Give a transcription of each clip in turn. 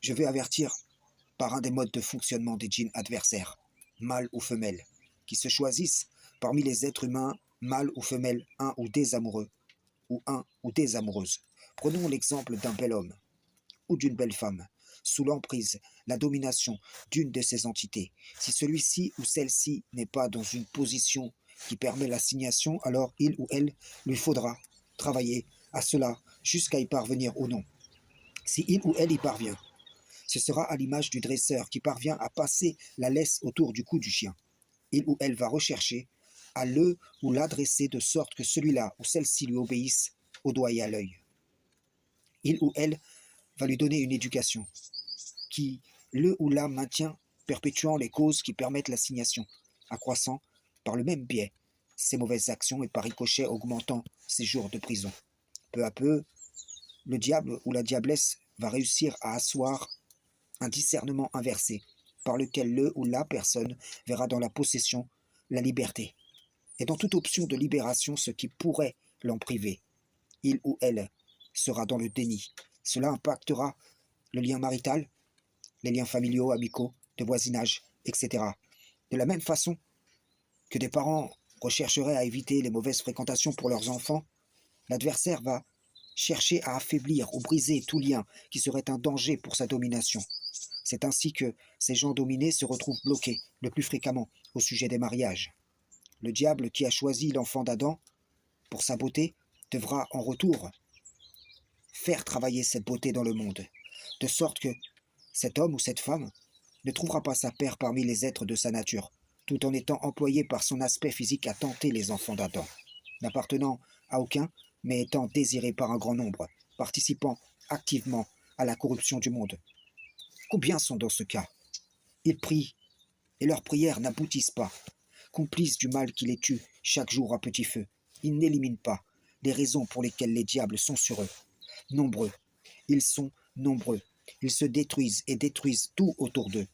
Je veux avertir par un des modes de fonctionnement des djinns adversaires, mâles ou femelles, qui se choisissent parmi les êtres humains, mâles ou femelles, un ou des amoureux, ou un ou des amoureuses. Prenons l'exemple d'un bel homme ou d'une belle femme, sous l'emprise, la domination d'une de ces entités. Si celui-ci ou celle-ci n'est pas dans une position qui permet l'assignation, alors il ou elle lui faudra travailler à cela jusqu'à y parvenir ou non. Si il ou elle y parvient, ce sera à l'image du dresseur qui parvient à passer la laisse autour du cou du chien. Il ou elle va rechercher à le ou la dresser de sorte que celui-là ou celle-ci lui obéisse au doigt et à l'œil. Il ou elle va lui donner une éducation qui le ou la maintient, perpétuant les causes qui permettent l'assignation, accroissant par le même biais ses mauvaises actions et par ricochet augmentant ses jours de prison. Peu à peu, le diable ou la diablesse va réussir à asseoir un discernement inversé par lequel le ou la personne verra dans la possession la liberté et dans toute option de libération ce qui pourrait l'en priver. Il ou elle sera dans le déni. Cela impactera le lien marital, les liens familiaux, amicaux, de voisinage, etc. De la même façon que des parents rechercheraient à éviter les mauvaises fréquentations pour leurs enfants, l'adversaire va chercher à affaiblir ou briser tout lien qui serait un danger pour sa domination. C'est ainsi que ces gens dominés se retrouvent bloqués le plus fréquemment au sujet des mariages. Le diable qui a choisi l'enfant d'Adam pour sa beauté devra en retour faire travailler cette beauté dans le monde, de sorte que cet homme ou cette femme ne trouvera pas sa paire parmi les êtres de sa nature, tout en étant employé par son aspect physique à tenter les enfants d'Adam, n'appartenant à aucun, mais étant désiré par un grand nombre, participant activement à la corruption du monde. Combien sont dans ce cas? Ils prient, et leurs prières n'aboutissent pas, complices du mal qui les tue chaque jour à petit feu. Ils n'éliminent pas les raisons pour lesquelles les diables sont sur eux. Nombreux, ils sont nombreux. Ils se détruisent et détruisent tout autour d'eux.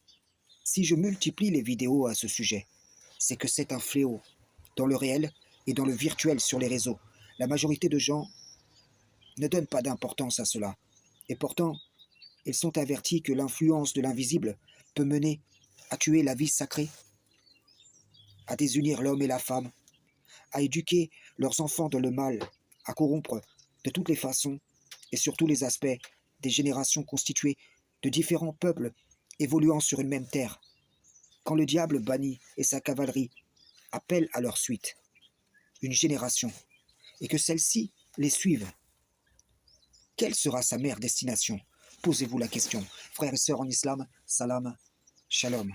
Si je multiplie les vidéos à ce sujet, c'est que c'est un fléau, dans le réel et dans le virtuel sur les réseaux. La majorité de gens ne donnent pas d'importance à cela. Et pourtant, ils sont avertis que l'influence de l'invisible peut mener à tuer la vie sacrée, à désunir l'homme et la femme, à éduquer leurs enfants dans le mal, à corrompre de toutes les façons et sur tous les aspects des générations constituées de différents peuples évoluant sur une même terre. Quand le diable banni et sa cavalerie appellent à leur suite une génération et que celle-ci les suive, quelle sera sa mère destination? Posez-vous la question. Frères et sœurs en islam, salam, shalom.